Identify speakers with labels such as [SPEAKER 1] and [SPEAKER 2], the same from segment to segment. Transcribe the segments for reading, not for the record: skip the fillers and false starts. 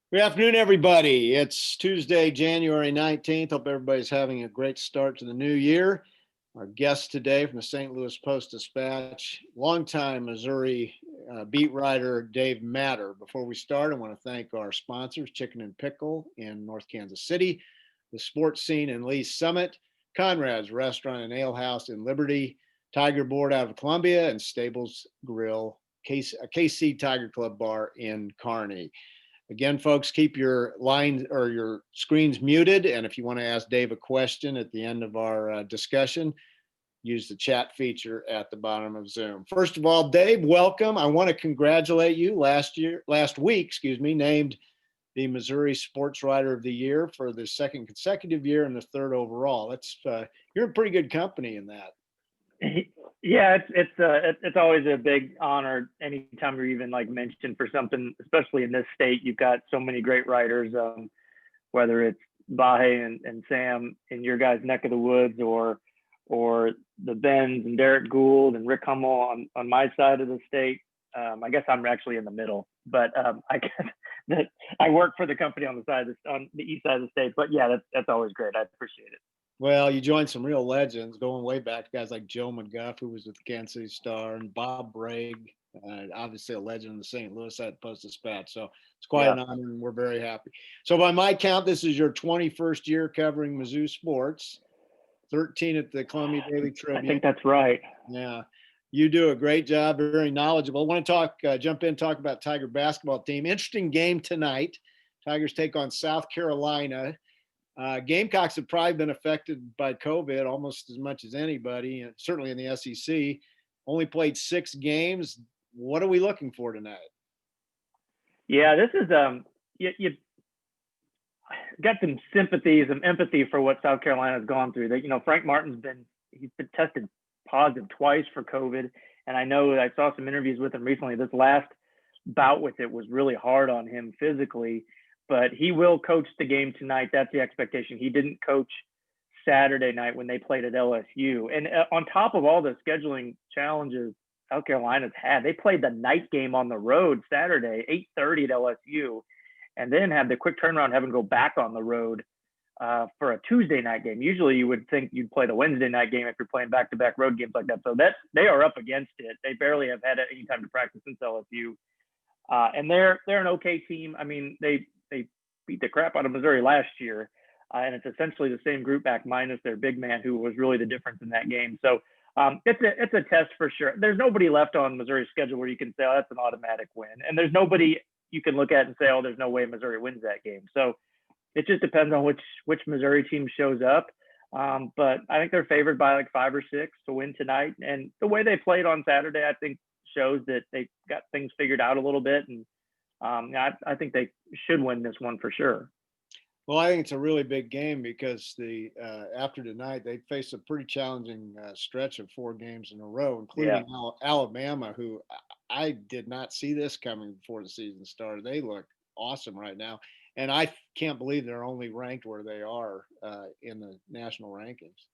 [SPEAKER 1] Good afternoon, everybody. It's Tuesday, January 19th. Hope everybody's having a great start to the new year. Our guest today from the St. Louis Post-Dispatch, longtime Missouri beat writer Dave Matter. Before we start, I want to thank our sponsors, Chicken and Pickle in North Kansas City, the Sports Scene in Lee Summit, Conrad's Restaurant and Ale House in Liberty, Tiger Board out of Columbia, and Stables Grill, KC Tiger Club Bar in Kearney. Again, folks, keep your lines or your screens muted. And if you want to ask Dave a question at the end of our discussion, use the chat feature at the bottom of Zoom. First of all, Dave, welcome. I want to congratulate you. Last week, named the Missouri Sports Writer of the Year for the second consecutive year and the third overall. You're in pretty good company in that.
[SPEAKER 2] Yeah, it's always a big honor anytime you're even like mentioned for something, especially in this state. You've got so many great writers, whether it's Bahe and Sam in your guys' neck of the woods, or the Bens and Derek Gould and Rick Hummel on my side of the state. I guess I'm actually in the middle, but I guess that I work for the company on the east side of the state. But yeah, that's always great. I appreciate it.
[SPEAKER 1] Well, you joined some real legends going way back, guys like Joe McGuff, who was with the Kansas City Star, and Bob Bragg, obviously a legend in the St. Louis Post-Dispatch. So it's quite an honor, and we're very happy. So by my count, this is your 21st year covering Mizzou sports, 13 at the Columbia Daily Tribune.
[SPEAKER 2] I think that's right.
[SPEAKER 1] Yeah. You do a great job, very knowledgeable. I want to jump in, talk about Tiger basketball team. Interesting game tonight. Tigers take on South Carolina. Gamecocks have probably been affected by COVID almost as much as anybody, and certainly in the SEC. Only played 6 games. What are we looking for tonight?
[SPEAKER 2] Yeah, this is you got some sympathy, some empathy for what South Carolina's gone through. That Frank Martin's been tested positive twice for COVID, and I know I saw some interviews with him recently. This last bout with it was really hard on him physically. But he will coach the game tonight. That's the expectation. He didn't coach Saturday night when they played at LSU. And on top of all the scheduling challenges South Carolina's had, they played the night game on the road Saturday, 8:30 at LSU, and then had the quick turnaround, having to go back on the road for a Tuesday night game. Usually you would think you'd play the Wednesday night game if you're playing back-to-back road games like that. So they are up against it. They barely have had any time to practice since LSU. And they're an okay team. I mean, they beat the crap out of Missouri last year, and it's essentially the same group back minus their big man, who was really the difference in that game. So it's a test for sure. There's nobody left on Missouri's schedule where you can say, oh, that's an automatic win, and there's nobody you can look at and say, oh, there's no way Missouri wins that game. So it just depends on which Missouri team shows up. But I think they're favored by like 5 or 6 to win tonight, and the way they played on Saturday, I think, shows that they got things figured out a little bit, and I think they should win this one for sure.
[SPEAKER 1] Well, I think it's a really big game because after tonight, they face a pretty challenging stretch of 4 games in a row, including Alabama, who I did not see this coming before the season started. They look awesome right now, and I can't believe they're only ranked where they are in the national rankings.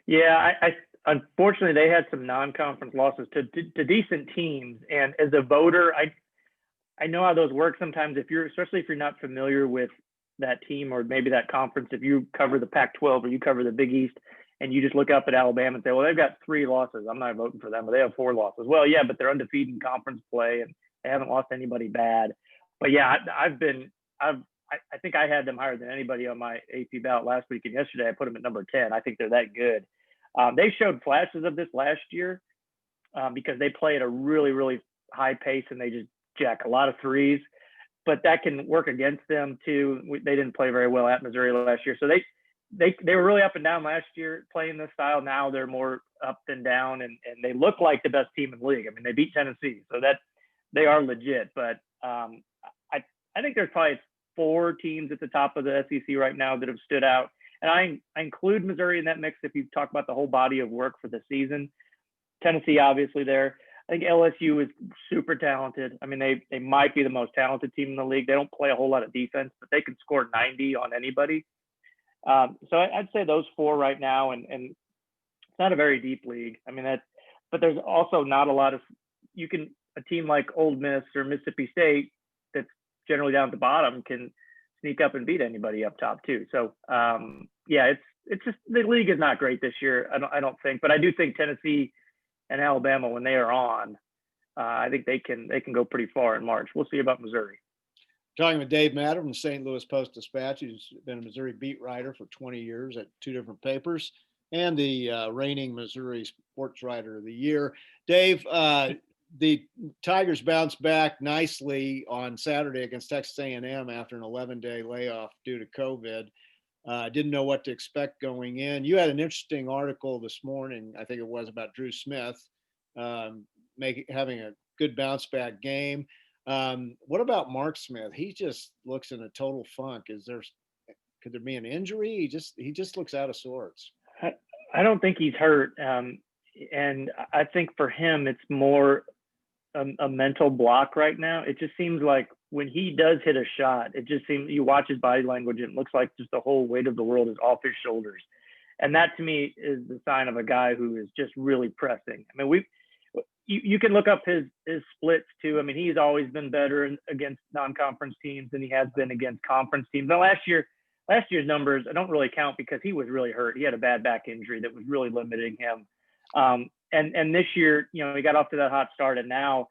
[SPEAKER 2] Yeah, I unfortunately they had some non-conference losses to decent teams, and as a voter, I know how those work sometimes. Especially if you're not familiar with that team or maybe that conference, if you cover the Pac-12 or you cover the Big East, and you just look up at Alabama and say, well, they've got 3 losses, I'm not voting for them, but they have 4 losses. Well, yeah, but they're undefeated in conference play and they haven't lost anybody bad. But yeah, I think I had them higher than anybody on my AP ballot last week, and yesterday I put them at number 10. I think they're that good. They showed flashes of this last year because they play at a really, really high pace, and they just jack a lot of threes, but that can work against them too. They didn't play very well at Missouri last year, so they were really up and down last year playing this style. Now they're more up and down, and they look like the best team in the league. I mean, they beat Tennessee, so that they are legit. But I think there's probably 4 teams at the top of the SEC right now that have stood out, and I include Missouri in that mix if you talk about the whole body of work for the season. Tennessee, obviously, there. I think LSU is super talented. I mean, they might be the most talented team in the league. They don't play a whole lot of defense, but they can score 90 on anybody. So I'd say those 4 right now, and it's not a very deep league. I mean, but there's also not a lot of a team like Ole Miss or Mississippi State that's generally down at the bottom can sneak up and beat anybody up top too. So yeah, it's just the league is not great this year. I don't think, but I do think Tennessee and Alabama, when they are on, I think they can go pretty far in March. We'll see about Missouri.
[SPEAKER 1] Talking with Dave Matter from the St. Louis Post-Dispatch, who's been a Missouri beat writer for 20 years at 2 different papers, and the reigning Missouri Sports Writer of the Year. Dave, the Tigers bounced back nicely on Saturday against Texas A&M after an 11-day layoff due to COVID. Didn't know what to expect going in. You had an interesting article this morning, I think it was, about Drew Smith having a good bounce back game. What about Mark Smith? He just looks in a total funk. Could there be an injury? He just looks out of sorts.
[SPEAKER 2] I don't think he's hurt. And I think for him, it's more a mental block right now. It just seems like when he does hit a shot, it just seems, you watch his body language and it looks like just the whole weight of the world is off his shoulders. And that to me is the sign of a guy who is just really pressing. I mean, you can look up his splits too. I mean, he's always been better against non-conference teams than he has been against conference teams. Now last year's numbers, I don't really count because he was really hurt. He had a bad back injury that was really limiting him. And this year, you know, he got off to that hot start and now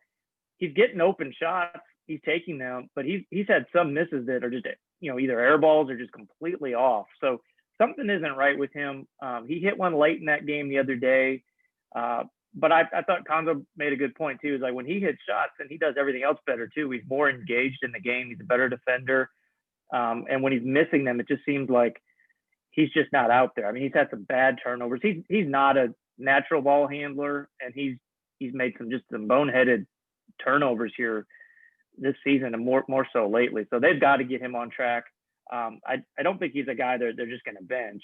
[SPEAKER 2] he's getting open shots. He's taking them, but he's had some misses that are just, you know, either air balls or just completely off. So something isn't right with him. He hit one late in that game the other day. But I thought Konzo made a good point too. Is like when he hits shots and he does everything else better too. He's more engaged in the game. He's a better defender. And when he's missing them, it just seems like he's just not out there. I mean, he's had some bad turnovers. He's not a natural ball handler, and he's made some boneheaded turnovers here this season, and more so lately. So they've got to get him on track. I don't think he's a guy they're just going to bench.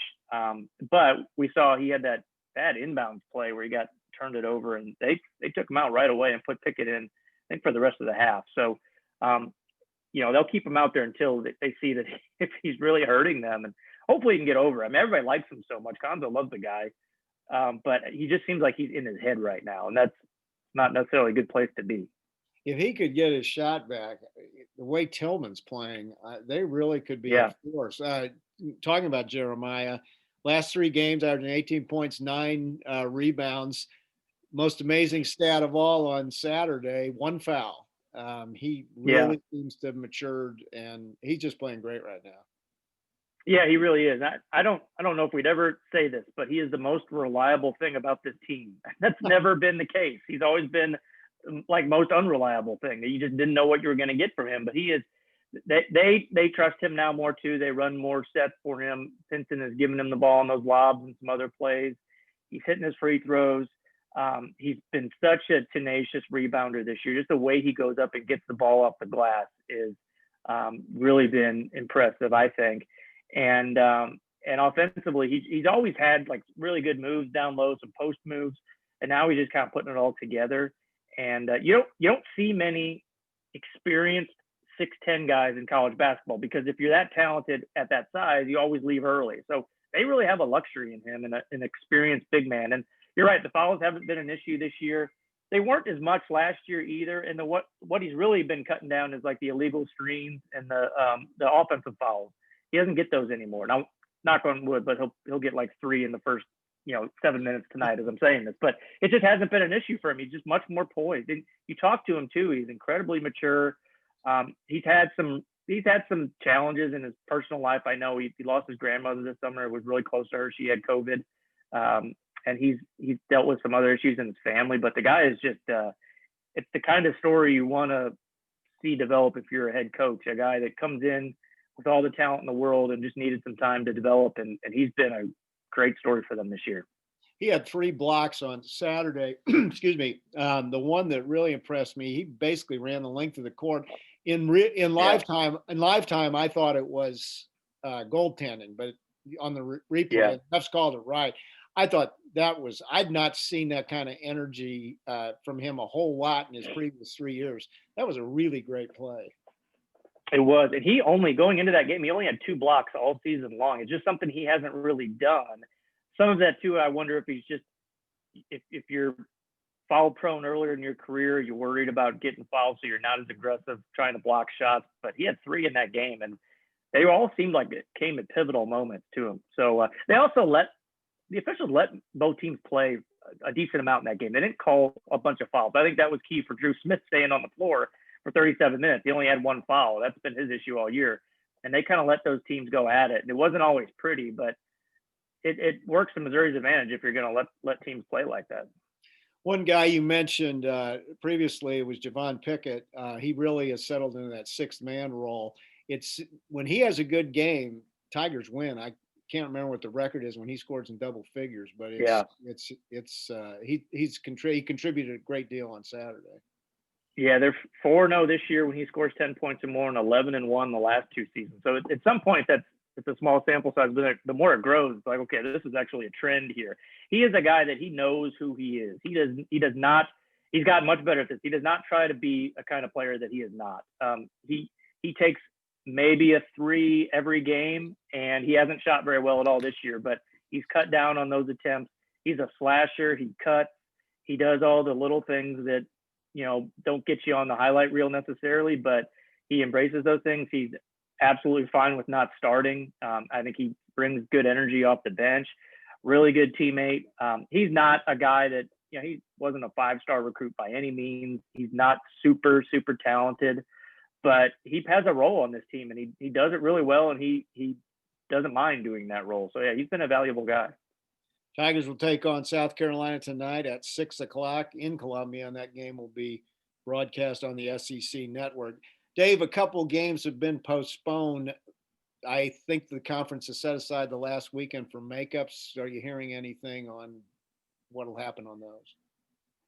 [SPEAKER 2] But we saw he had that bad inbounds play where he got turned it over, and they took him out right away and put Pickett in, I think, for the rest of the half. So, you know, they'll keep him out there until they see that if he's really hurting them, and hopefully he can get over it. I mean, everybody likes him so much. Konzo loves the guy, but he just seems like he's in his head right now, and that's not necessarily a good place to be.
[SPEAKER 1] If he could get his shot back, the way Tillman's playing, they really could be a force. Talking about Jeremiah, last 3 games, averaging 18 points, 9 rebounds. Most amazing stat of all on Saturday, 1 foul. He really seems to have matured, and he's just playing great right now.
[SPEAKER 2] Yeah, he really is. I don't know if we'd ever say this, but he is the most reliable thing about this team. That's never been the case. He's always been like most unreliable thing that you just didn't know what you were going to get from him. But he is. They trust him now more too. They run more sets for him. Pinson is giving him the ball on those lobs and some other plays. He's hitting his free throws. He's been such a tenacious rebounder this year. Just the way he goes up and gets the ball off the glass is really been impressive, I think. And offensively, he's always had like really good moves down low, some post moves, and now he's just kind of putting it all together. And you don't see many experienced 6'10" guys in college basketball, because if you're that talented at that size, you always leave early. So they really have a luxury in him and an experienced big man. And you're right, the fouls haven't been an issue this year. They weren't as much last year either. And what he's really been cutting down is like the illegal screens and the offensive fouls. He doesn't get those anymore. Now, knock on wood, but he'll get like 3 in the first 7 minutes tonight as I'm saying this. But it just hasn't been an issue for him. He's just much more poised. And you talk to him too. He's incredibly mature. He's had some challenges in his personal life. I know he lost his grandmother this summer. It was really close to her. She had COVID. And he's dealt with some other issues in his family, but the guy is just, it's the kind of story you want to see develop if you're a head coach, a guy that comes in with all the talent in the world and just needed some time to develop. And he's been a great story for them this year.
[SPEAKER 1] He had 3 blocks on Saturday. Excuse me. The one that really impressed me, he basically ran the length of the court in live time. In live time, I thought it was goaltending, but on the replay, refs called it right. I thought I'd not seen that kind of energy from him a whole lot in his previous 3 years. That was a really great play.
[SPEAKER 2] It was. And he going into that game, he only had 2 blocks all season long. It's just something he hasn't really done. Some of that too, I wonder if he's just, if you're foul prone earlier in your career. You're worried about getting fouled, so you're not as aggressive trying to block shots. But he had 3 in that game, and they all seemed like it came at pivotal moments to him. So they also the officials let both teams play a decent amount in that game. They didn't call a bunch of fouls. I think that was key for Drew Smith staying on the floor for 37 minutes. He only had 1 foul. That's been his issue all year. And they kind of let those teams go at it. And it wasn't always pretty, but it works to Missouri's advantage if you're going to let teams play like that.
[SPEAKER 1] One guy you mentioned previously was Javon Pickett. He really has settled into that 6th man role. It's when he has a good game, Tigers win. I can't remember what the record is when he scores in double figures, but he contributed a great deal on Saturday.
[SPEAKER 2] Yeah, they're 4-0 this year when he scores 10 points or more, and 11-1 the last 2 seasons. So at some point, it's a small sample size, but the more it grows, it's like, okay, this is actually a trend here. He is a guy that he knows who he is. He does not. He's gotten much better at this. He does not try to be a kind of player that he is not. He takes maybe a 3 every game, and he hasn't shot very well at all this year, but he's cut down on those attempts. He's a slasher. He cuts. He does all the little things that, don't get you on the highlight reel necessarily, but he embraces those things. He's absolutely fine with not starting. I think he brings good energy off the bench. Really good teammate. He's not a guy that, he wasn't a 5-star recruit by any means. He's not super, super talented, but he has a role on this team, and he does it really well, and he doesn't mind doing that role. So, yeah, he's been a valuable guy.
[SPEAKER 1] Tigers will take on South Carolina tonight at 6:00 in Columbia, and that game will be broadcast on the SEC network. Dave, a couple games have been postponed. I think the conference has set aside the last weekend for makeups. Are you hearing anything on what will happen on those?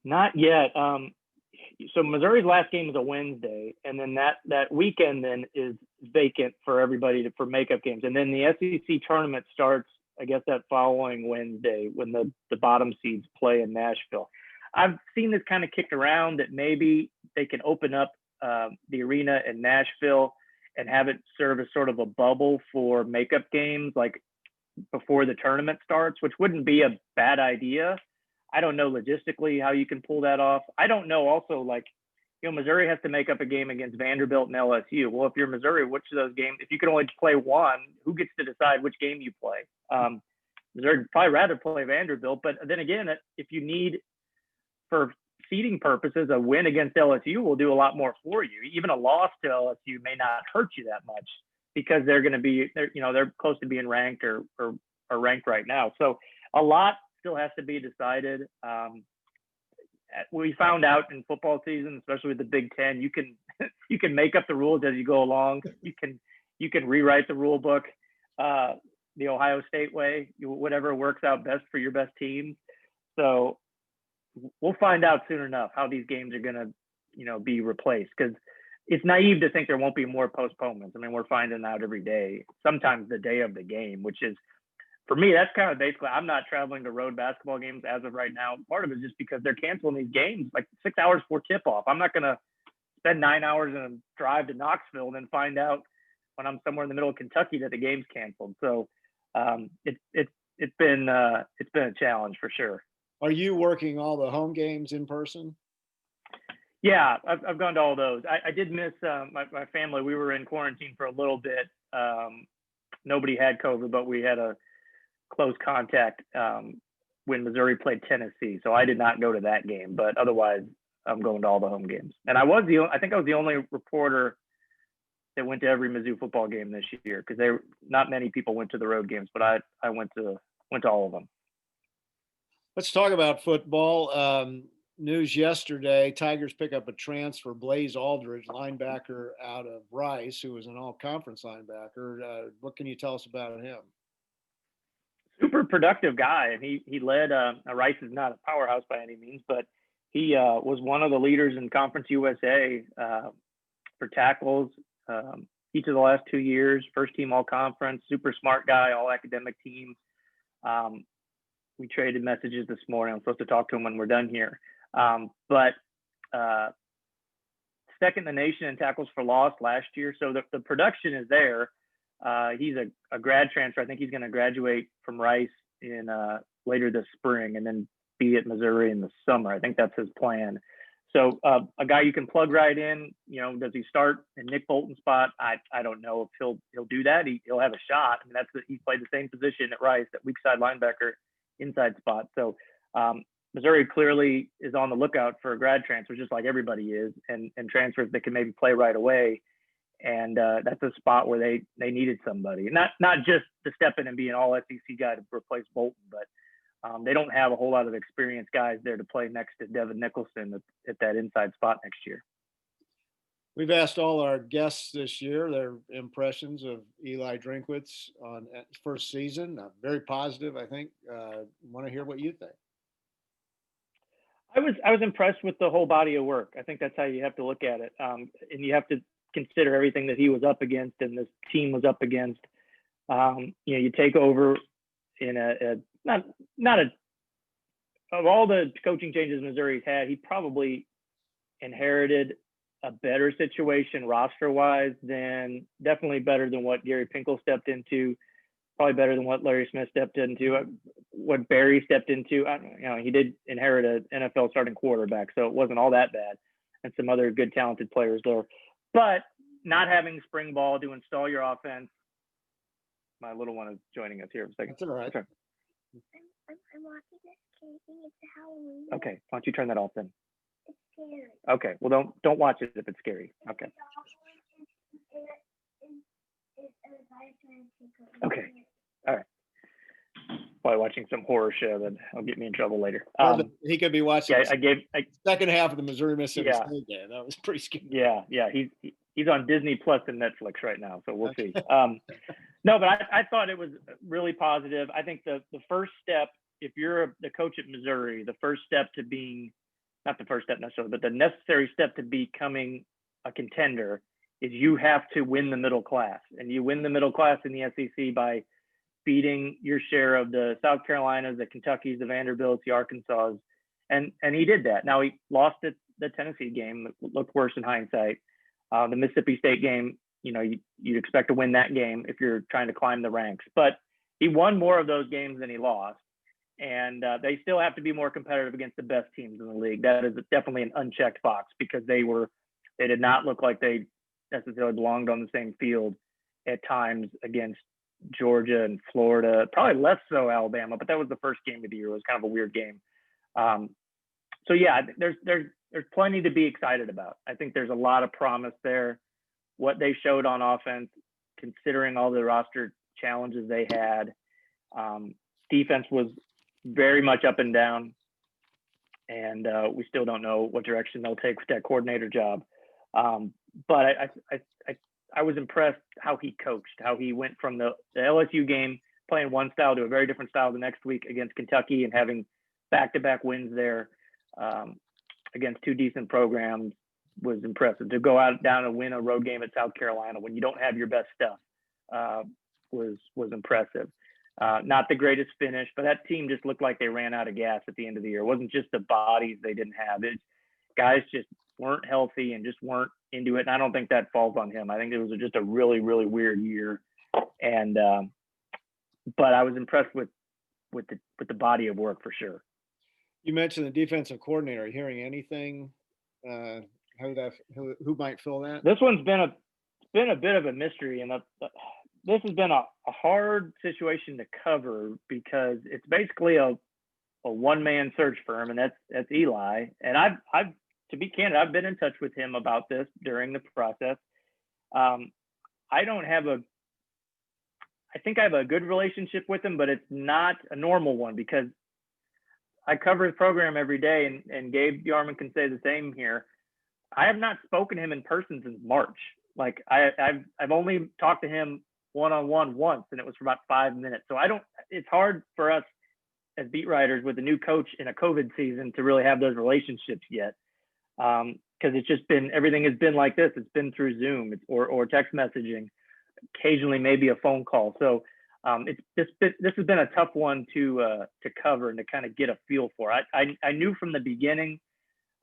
[SPEAKER 2] Not yet. So Missouri's last game is a Wednesday, and then that weekend then is vacant for everybody for makeup games. And then the SEC tournament starts, I guess, that following Wednesday when the bottom seeds play in Nashville. I've seen this kind of kicked around that maybe they can open up the arena in Nashville and have it serve as sort of a bubble for makeup games, like before the tournament starts, which wouldn't be a bad idea. I don't know logistically how you can pull that off. I don't know also, Missouri has to make up a game against Vanderbilt and LSU. Well, if you're Missouri, which of those games, if you can only play one, who gets to decide which game you play? Missouri would probably rather play Vanderbilt, but then again, if you need, for seeding purposes, a win against LSU will do a lot more for you. Even a loss to LSU may not hurt you that much because they're going to be, they're close to being ranked or ranked right now. So a lot still has to be decided. We found out in football season, especially with the Big Ten, you can make up the rules as you go along. You can rewrite the rule book the Ohio State way, whatever works out best for your best team. So we'll find out soon enough how these games are going to, be replaced, because it's naive to think there won't be more postponements. I mean, we're finding out every day, sometimes the day of the game, which is, for me, that's kind of basically, I'm not traveling to road basketball games as of right now. Part of it is just because they're canceling these games like 6 hours before tip-off. I'm not going to spend 9 hours in a drive to Knoxville and then find out when I'm somewhere in the middle of Kentucky that the game's canceled. So it's been a challenge for sure.
[SPEAKER 1] Are you working all the home games in person?
[SPEAKER 2] Yeah, I've gone to all those. I did miss my family. We were in quarantine for a little bit. Nobody had COVID, but we had a close contact when Missouri played Tennessee. So I did not go to that game, but otherwise I'm going to all the home games. And I think I was the only reporter that went to every Mizzou football game this year, because not many people went to the road games, but I went to all of them.
[SPEAKER 1] Let's talk about football. News yesterday, Tigers pick up a transfer, Blaze Aldridge, linebacker out of Rice, who was an all-conference linebacker. What can you tell us about him?
[SPEAKER 2] Super productive guy, and he led. Rice is not a powerhouse by any means, but he was one of the leaders in Conference USA for tackles each of the last 2 years. First team all-conference, super smart guy, all academic teams. We traded messages this morning. I'm supposed to talk to him when we're done here. But second in the nation in tackles for loss last year. So the production is there. He's a grad transfer. I think he's going to graduate from Rice in later this spring, and then be at Missouri in the summer. I think that's his plan. So a guy you can plug right in. Does he start in Nick Bolton's spot? I don't know if he'll do that. He'll have a shot. I mean, he's played the same position at Rice, at weak side linebacker, inside spot. So Missouri clearly is on the lookout for grad transfers, just like everybody is, and transfers that can maybe play right away. And that's a spot where they needed somebody, not just to step in and be an all SEC guy to replace Bolton, but they don't have a whole lot of experienced guys there to play next to Devin Nicholson at that inside spot next year.
[SPEAKER 1] We've asked all our guests this year their impressions of Eli Drinkwitz on first season. Very positive, I think. Want to hear what you think.
[SPEAKER 2] I was impressed with the whole body of work. I think that's how you have to look at it, and you have to consider everything that he was up against and this team was up against. You take over in of all the coaching changes Missouri's had, he probably inherited a better situation roster-wise definitely better than what Gary Pinkel stepped into, probably better than what Larry Smith stepped into, what Barry stepped into. He did inherit an NFL starting quarterback, so it wasn't all that bad, and some other good talented players there. But not having spring ball to install your offense. My little one is joining us here for a second.
[SPEAKER 1] That's all right.
[SPEAKER 2] Sure.
[SPEAKER 3] I'm watching this kid thing. It's a Halloween.
[SPEAKER 2] Okay, why don't you turn that off then?
[SPEAKER 3] It's scary.
[SPEAKER 2] Okay, well don't watch it if it's scary. Okay. Okay. All right. Probably watching some horror show that'll get me in trouble later.
[SPEAKER 1] He could be watching.
[SPEAKER 2] Yeah,
[SPEAKER 1] second half of the Missouri Mississippi
[SPEAKER 2] Yeah.
[SPEAKER 1] State game. That was pretty scary.
[SPEAKER 2] Yeah. He's on Disney Plus and Netflix right now, so we'll see. No, but I thought it was really positive. I think the first step, if you're the coach at Missouri, the first step to being, not the first step necessarily, but the necessary step to becoming a contender is you have to win the middle class. And you win the middle class in the SEC by beating your share of the South Carolinas, the Kentuckys, the Vanderbilts, the Arkansas. And he did that. Now he lost the Tennessee game, looked worse in hindsight. The Mississippi State game, you'd expect to win that game if you're trying to climb the ranks. But he won more of those games than he lost. And they still have to be more competitive against the best teams in the league. That is definitely an unchecked box because they did not look like they necessarily belonged on the same field at times against Georgia and Florida, probably less so Alabama, but that was the first game of the year. It was kind of a weird game. So yeah, there's plenty to be excited about. I think there's a lot of promise there. What they showed on offense, considering all the roster challenges they had, defense was very much up and down, and we still don't know what direction they'll take with that coordinator job. But I was impressed how he coached, how he went from the LSU game playing one style to a very different style the next week against Kentucky and having back-to-back wins there against two decent programs was impressive. To go out down and win a road game at South Carolina when you don't have your best stuff was impressive. Not the greatest finish, but that team just looked like they ran out of gas at the end of the year. It wasn't just the bodies they didn't have. Guys just weren't healthy and just weren't into it. And I don't think that falls on him. I think it was just a really, really weird year. And but I was impressed with the body of work for sure.
[SPEAKER 1] You mentioned the defensive coordinator. Are you hearing anything? Who might fill that?
[SPEAKER 2] This one's been a bit of a mystery, and this has been a hard situation to cover because it's basically a one-man search firm, and that's Eli. And I've to be candid, I've been in touch with him about this during the process. I think I have a good relationship with him, but it's not a normal one because I cover his program every day, and Gabe DeArmond can say the same here. I have not spoken to him in person since March. Like I've only talked to him one-on-one once, and it was for about 5 minutes. So it's hard for us as beat writers with a new coach in a COVID season to really have those relationships yet. Because it's just been, everything has been like this. It's been through Zoom or text messaging, occasionally maybe a phone call. So this has been a tough one to cover and to kind of get a feel for. I knew from the beginning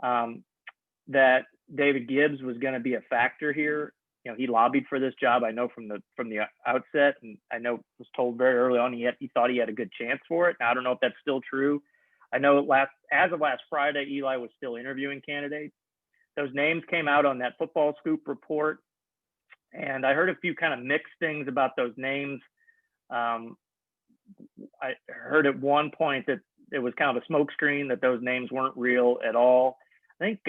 [SPEAKER 2] that David Gibbs was going to be a factor here. He lobbied for this job. I know from the outset, and I know was told very early on he thought he had a good chance for it. Now, I don't know if that's still true. I know as of last Friday, Eli was still interviewing candidates. Those names came out on that Football Scoop report, and I heard a few kind of mixed things about those names. I heard at one point that it was kind of a smokescreen, that those names weren't real at all. I think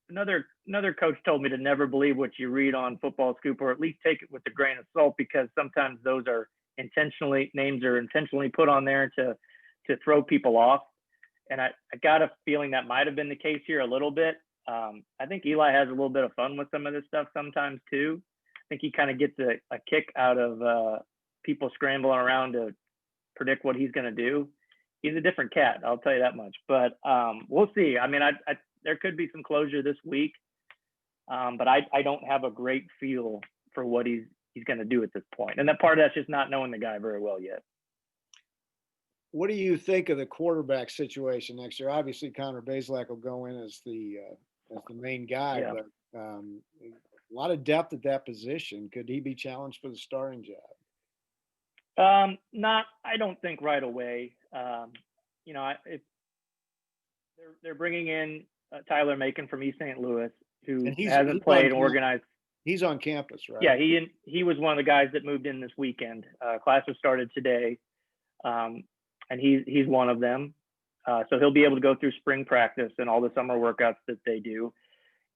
[SPEAKER 2] another coach told me to never believe what you read on Football Scoop, or at least take it with a grain of salt, because sometimes those are names are intentionally put on there to throw people off. And I got a feeling that might have been the case here a little bit. I think Eli has a little bit of fun with some of this stuff sometimes too. I think he kind of gets a kick out of people scrambling around to predict what he's going to do. He's a different cat, I'll tell you that much. But we'll see. I mean, there could be some closure this week, but I don't have a great feel for what he's going to do at this point. And that part of that's just not knowing the guy very well yet.
[SPEAKER 1] What do you think of the quarterback situation next year? Obviously, Connor Bazelak will go in as the main guy,
[SPEAKER 2] Yeah.
[SPEAKER 1] but a lot of depth at that position. Could he be challenged for the starting job?
[SPEAKER 2] I don't think right away. They're bringing in Tyler Macon from East St. Louis, who hasn't played and organized.
[SPEAKER 1] He's on campus, right?
[SPEAKER 2] Yeah, he was one of the guys that moved in this weekend. Classes started today, and he's one of them. So he'll be able to go through spring practice and all the summer workouts that they do.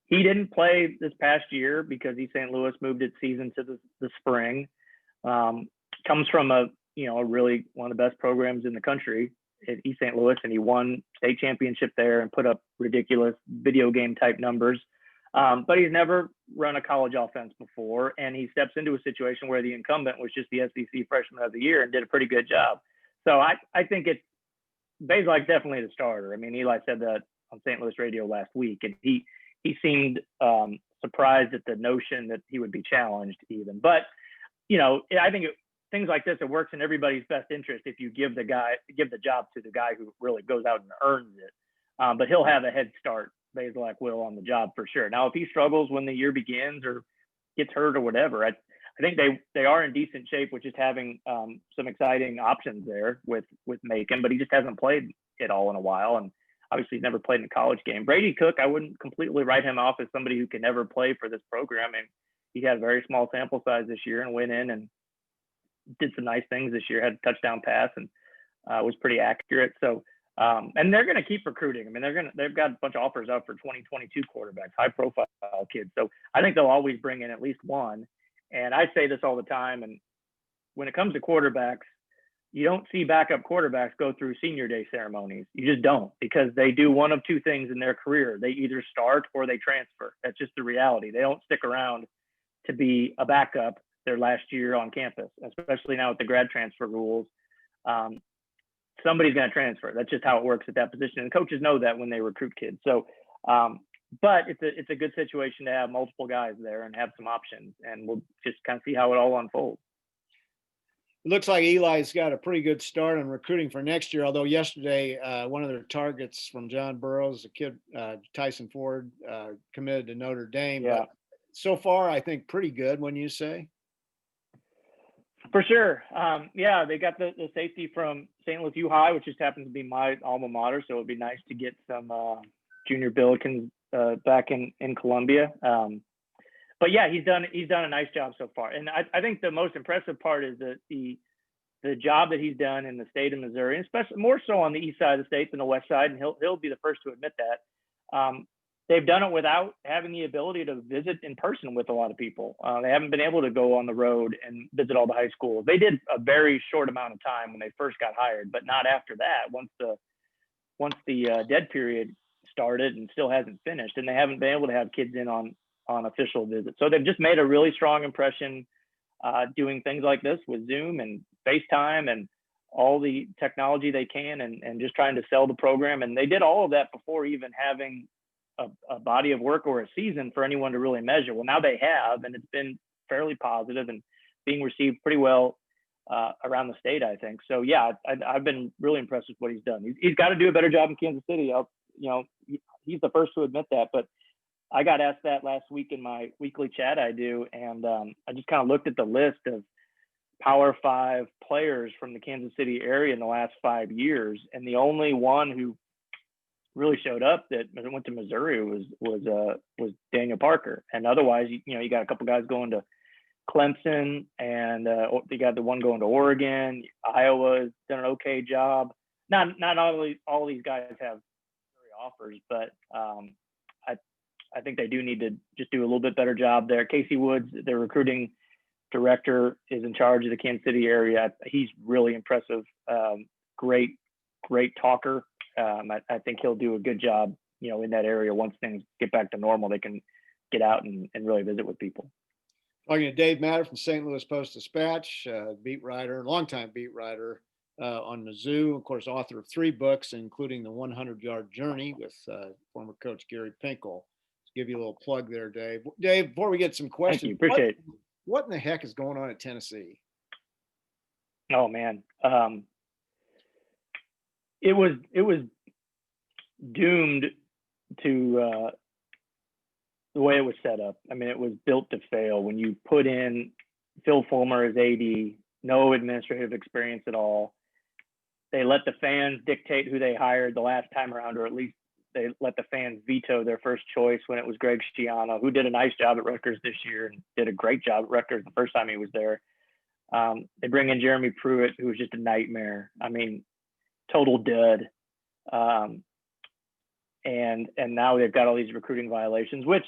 [SPEAKER 2] He didn't play this past year because East St. Louis moved its season to the spring. Comes from a really one of the best programs in the country at East St. Louis, and he won state championship there and put up ridiculous video game type numbers. But he's never run a college offense before, and he steps into a situation where the incumbent was just the SEC Freshman of the Year and did a pretty good job. So I think it's Bazelak definitely the starter. I mean, Eli said that on St. Louis radio last week, and he seemed surprised at the notion that he would be challenged even. But I think things like this, it works in everybody's best interest if you give the job to the guy who really goes out and earns it. But he'll have a head start. Bazelak will on the job for sure. Now, if he struggles when the year begins or gets hurt or whatever, I think they are in decent shape with just having some exciting options there with Macon, but he just hasn't played it all in a while. And obviously he's never played in a college game. Brady Cook, I wouldn't completely write him off as somebody who can never play for this program. And he had a very small sample size this year and went in and did some nice things this year, had a touchdown pass and was pretty accurate. So, and they're going to keep recruiting. I mean, they've got a bunch of offers out for 2022 quarterbacks, high profile kids. So I think they'll always bring in at least one. And I say this all the time. And when it comes to quarterbacks, you don't see backup quarterbacks go through senior day ceremonies. You just don't, because they do one of two things in their career. They either start or they transfer. That's just the reality. They don't stick around to be a backup their last year on campus, especially now with the grad transfer rules. Somebody's going to transfer. That's just how it works at that position. And coaches know that when they recruit kids. So, but it's a good situation to have multiple guys there and have some options, and we'll just kind of see how it all unfolds.
[SPEAKER 1] It looks like Eli's got a pretty good start on recruiting for next year, although yesterday one of their targets from John Burroughs, the kid, Tyson Ford, committed to Notre Dame.
[SPEAKER 2] Yeah.
[SPEAKER 1] But so far, I think pretty good, wouldn't you say?
[SPEAKER 2] For sure. Yeah, they got the safety from St. Louis U High, which just happens to be my alma mater. So it'd be nice to get some junior Billikens back in Columbia. But yeah, he's done a nice job so far. And I think the most impressive part is that the job that he's done in the state of Missouri, and especially more so on the east side of the state than the west side, and he'll be the first to admit that. They've done it without having the ability to visit in person with a lot of people. They haven't been able to go on the road and visit all the high schools. They did a very short amount of time when they first got hired, but not after that. Once the dead period started and still hasn't finished, and they haven't been able to have kids in on official visits. So they've just made a really strong impression doing things like this with Zoom and FaceTime and all the technology they can, and just trying to sell the program. And they did all of that before even having a body of work or a season for anyone to really measure. Well, now they have, and it's been fairly positive and being received pretty well around the state, I think. So yeah, I've been really impressed with what he's done. He's got to do a better job in Kansas City. He's the first to admit that, but I got asked that last week in my weekly chat I do. And I just kind of looked at the list of Power 5 players from the Kansas City area in the last 5 years, and the only one who really showed up that went to Missouri was Daniel Parker. And otherwise, you got a couple guys going to Clemson, and you got the one going to Oregon. Iowa's done an okay job. Not all these guys have offers, but I think they do need to just do a little bit better job there. Casey Woods, their recruiting director, is in charge of the Kansas City area. He's really impressive. Great talker. I think he'll do a good job, in that area. Once things get back to normal, they can get out and really visit with people.
[SPEAKER 1] Talking to Dave Matter from St. Louis Post-Dispatch, beat writer, longtime beat writer on Mizzou, of course, author of 3 books, including the 100-Yard Journey with former coach Gary Pinkel. Let's give you a little plug there, Dave. Dave, before we get some questions,
[SPEAKER 2] thank you. Appreciate it.
[SPEAKER 1] What in the heck is going on at Tennessee?
[SPEAKER 2] Oh man, it was doomed to the way it was set up. I mean, it was built to fail. When you put in Phil Fulmer as AD, no administrative experience at all, they let the fans dictate who they hired the last time around, or at least they let the fans veto their first choice when it was Greg Schiano, who did a nice job at Rutgers this year and did a great job at Rutgers the first time he was there. They bring in Jeremy Pruitt, who was just a nightmare. I mean, total dud. And now they've got all these recruiting violations, which,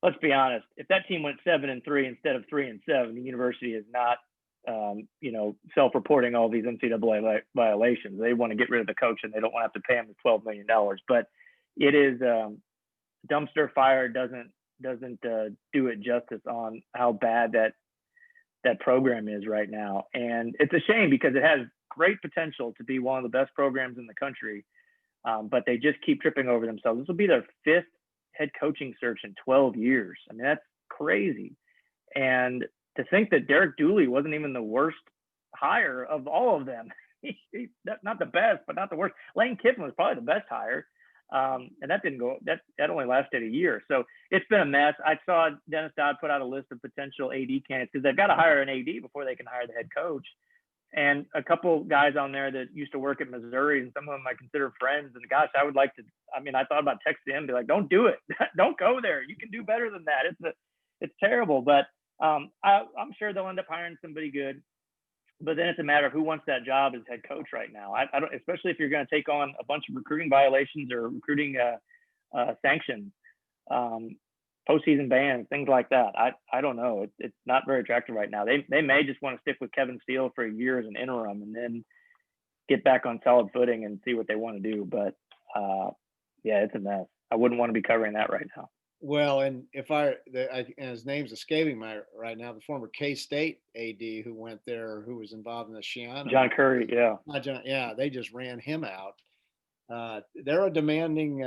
[SPEAKER 2] let's be honest, if that team went 7-3 instead of 3-7, the university is not, self-reporting all these NCAA violations. They want to get rid of the coach and they don't want to have to pay him the $12 million. But it is dumpster fire doesn't do it justice on how bad that program is right now. And it's a shame because it has great potential to be one of the best programs in the country. But they just keep tripping over themselves. This will be their 5th head coaching search in 12 years. I mean, that's crazy. And to think that Derek Dooley wasn't even the worst hire of all of them. He's not the best, but not the worst. Lane Kiffin was probably the best hire. And that didn't go, that only lasted a year. So it's been a mess. I saw Dennis Dodd put out a list of potential AD candidates because they've got to hire an AD before they can hire the head coach. And a couple guys on there that used to work at Missouri, and some of them I consider friends. And gosh, I thought about texting him, be like, don't do it. Don't go there. You can do better than that. It's terrible. But I'm sure they'll end up hiring somebody good. But then it's a matter of who wants that job as head coach right now. I don't, especially if you're going to take on a bunch of recruiting violations or recruiting sanctions, postseason bans, things like that. I don't know. It's not very attractive right now. They may just want to stick with Kevin Steele for a year as an interim and then get back on solid footing and see what they want to do. But yeah, it's a mess. I wouldn't want to be covering that right now.
[SPEAKER 1] Well, and and his name's escaping me right now, the former K-State AD who went there, who was involved in the Schiano.
[SPEAKER 2] John Curry, yeah.
[SPEAKER 1] Yeah, they just ran him out. They're a demanding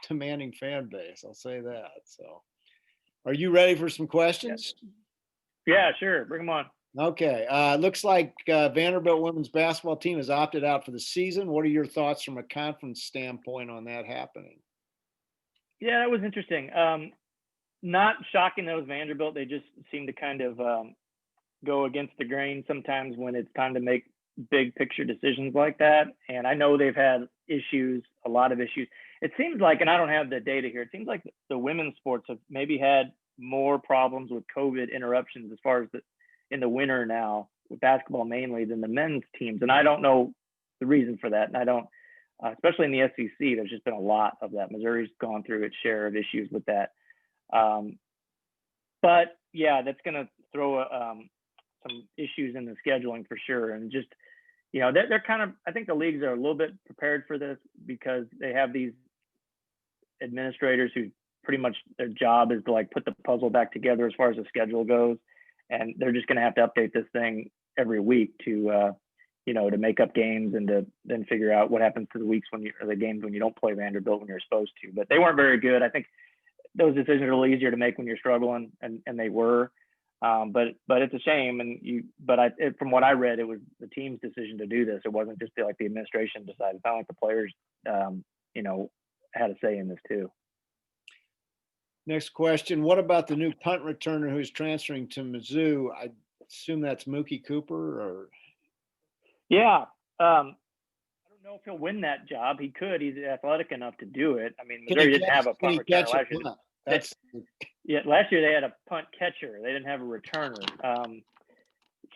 [SPEAKER 1] fan base, I'll say that. So are you ready for some questions?
[SPEAKER 2] Yeah, sure. Bring them on.
[SPEAKER 1] Okay. Looks like Vanderbilt women's basketball team has opted out for the season. What are your thoughts from a conference standpoint on that happening?
[SPEAKER 2] Yeah, that was interesting. Not shocking that was Vanderbilt. They just seem to kind of go against the grain sometimes when it's time to make big picture decisions like that. And I know they've had issues, a lot of issues. It seems like, and I don't have the data here, it seems like the women's sports have maybe had more problems with COVID interruptions as far as in the winter now, with basketball mainly, than the men's teams. And I don't know the reason for that. And I don't, especially in the SEC, there's just been a lot of that. Missouri's gone through its share of issues with that. But yeah, that's going to throw some issues in the scheduling for sure. And just, they're kind of, I think the leagues are a little bit prepared for this because they have these administrators who pretty much their job is to like put the puzzle back together as far as the schedule goes. And they're just going to have to update this thing every week to make up games and to then figure out what happens to the weeks or the games when you don't play Vanderbilt when you're supposed to. But they weren't very good. I think those decisions are a little easier to make when you're struggling, and they were. But it's a shame. From what I read, it was the team's decision to do this. It wasn't just like the administration decided. It's not like the players, had a say in this too.
[SPEAKER 1] Next question. What about the new punt returner who's transferring to Mizzou? assume that's Mookie Cooper or.
[SPEAKER 2] Yeah. I don't know if he'll win that job. He could. He's athletic enough to do it. I mean, Missouri didn't have a punt returner last year.
[SPEAKER 1] That's
[SPEAKER 2] yeah. Last year they had a punt catcher. They didn't have a returner.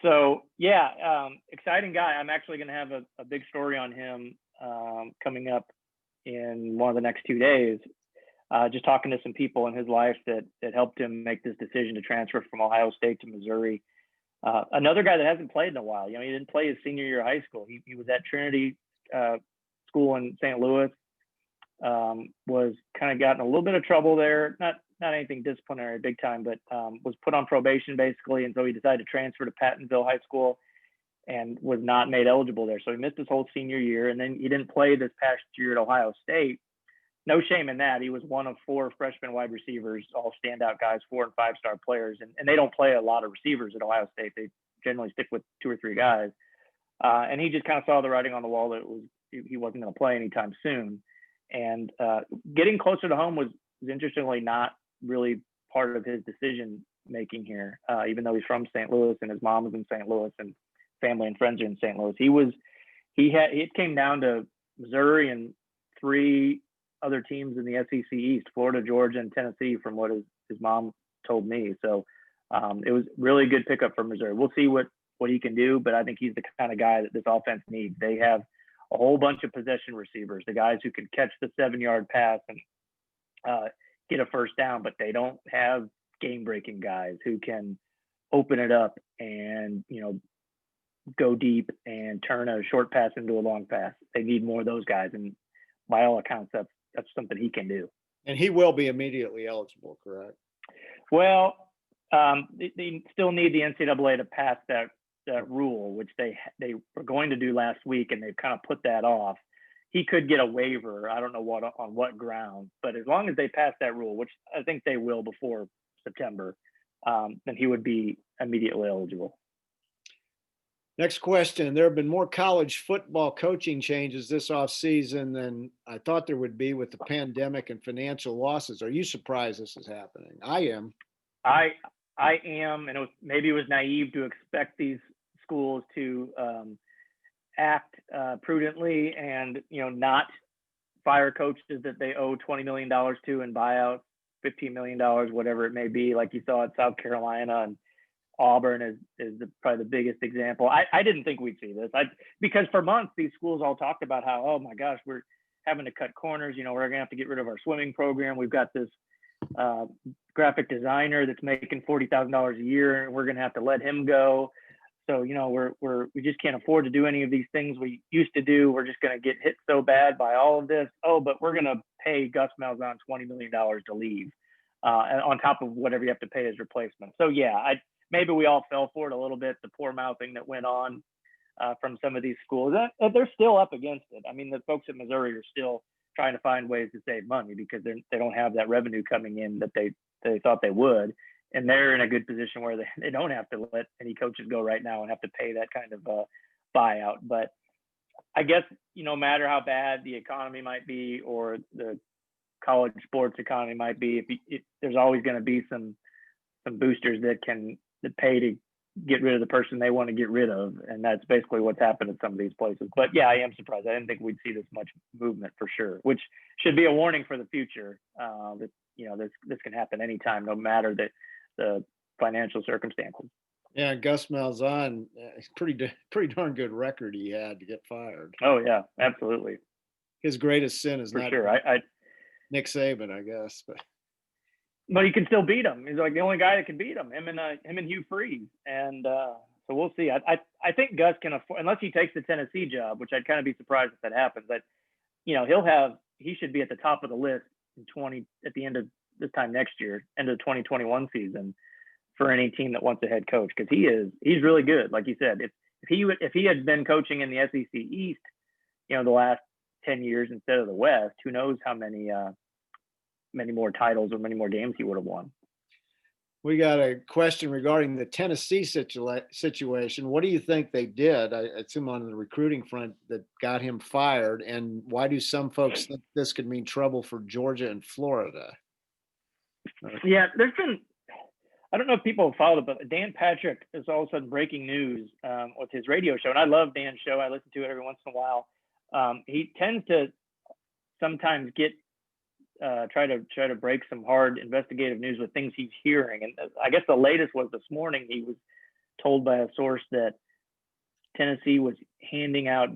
[SPEAKER 2] So yeah, exciting guy. I'm actually going to have a big story on him coming up in one of the next 2 days. Just talking to some people in his life that helped him make this decision to transfer from Ohio State to Missouri. Another guy that hasn't played in a while. He didn't play his senior year of high school. He was at Trinity School in St. Louis. Was kind of got in a little bit of trouble there. Not anything disciplinary big time, but was put on probation basically. And so he decided to transfer to Pattonville High School and was not made eligible there. So he missed his whole senior year. And then he didn't play this past year at Ohio State. No shame in that. He was one of 4 freshman wide receivers, all standout guys, 4- and 5-star players. And they don't play a lot of receivers at Ohio State. They generally stick with 2 or 3 guys. And he just kind of saw the writing on the wall that he wasn't going to play anytime soon. And getting closer to home was interestingly not really part of his decision making here, even though he's from St. Louis and his mom was in St. Louis and family and friends are in St. Louis. It came down to Missouri and 3 other teams in the SEC East, Florida, Georgia, and Tennessee, from what his mom told me. So it was really good pickup for Missouri. We'll see what he can do, but I think he's the kind of guy that this offense needs. They have a whole bunch of possession receivers, the guys who can catch the 7-yard pass and get a first down, but they don't have game-breaking guys who can open it up and, go deep and turn a short pass into a long pass. They need more of those guys, and by all accounts, that's something he can do.
[SPEAKER 1] And he will be immediately eligible, correct?
[SPEAKER 2] Well, they still need the NCAA to pass that rule, which they were going to do last week, and they've kind of put that off. He could get a waiver. I don't know on what ground, but as long as they pass that rule, which I think they will before September, then he would be immediately eligible.
[SPEAKER 1] Next question. There have been more college football coaching changes this offseason than I thought there would be with the pandemic and financial losses. Are you surprised this is happening? I am.
[SPEAKER 2] I am, and maybe it was naive to expect these schools to act prudently and not fire coaches that they owe $20 million to in buyouts, $15 million, whatever it may be, like you saw at South Carolina, and Auburn is probably the biggest example. I didn't think we'd see this. Because for months these schools all talked about how, oh my gosh, we're having to cut corners. We're gonna have to get rid of our swimming program. We've got this graphic designer that's making $40,000 a year, and we're gonna have to let him go. So we just can't afford to do any of these things we used to do. We're just gonna get hit so bad by all of this. Oh, but we're gonna pay Gus Malzahn $20 million to leave, on top of whatever you have to pay as replacement. So yeah, maybe we all fell for it a little bit, the poor mouthing that went on from some of these schools. They're still up against it. I mean, the folks at Missouri are still trying to find ways to save money because they don't have that revenue coming in that they thought they would. And they're in a good position where they don't have to let any coaches go right now and have to pay that kind of buyout. But I guess, no matter how bad the economy might be or the college sports economy might be, there's always going to be some boosters that pay to get rid of the person they want to get rid of. And that's basically what's happened at some of these places. But yeah, I am surprised. I didn't think we'd see this much movement for sure, which should be a warning for the future. That, this can happen anytime, no matter the financial circumstances.
[SPEAKER 1] Yeah, Gus Malzahn, pretty darn good record he had to get fired.
[SPEAKER 2] Oh yeah, absolutely.
[SPEAKER 1] His greatest sin is
[SPEAKER 2] for
[SPEAKER 1] not
[SPEAKER 2] sure. I
[SPEAKER 1] Nick Saban, I guess,
[SPEAKER 2] but he can still beat him. He's like the only guy that can beat him. Him and Hugh Freeze. And so we'll see. I think Gus can afford, unless he takes the Tennessee job, which I'd kind of be surprised if that happens. But he should be at the top of the list at the end of this time next year, end of the 2021 season, for any team that wants a head coach, because he's really good. Like you said, if he had been coaching in the SEC East, the last 10 years instead of the West, who knows how many more titles or many more games he would have won.
[SPEAKER 1] We got a question regarding the Tennessee situation. What do you think they did, I assume on the recruiting front, that got him fired? And why do some folks think this could mean trouble for Georgia and Florida?
[SPEAKER 2] Yeah, I don't know if people have followed it, but Dan Patrick is all of a sudden breaking news with his radio show. And I love Dan's show. I listen to it every once in a while. He tends to sometimes try to break some hard investigative news with things he's hearing. And I guess the latest was this morning, he was told by a source that Tennessee was handing out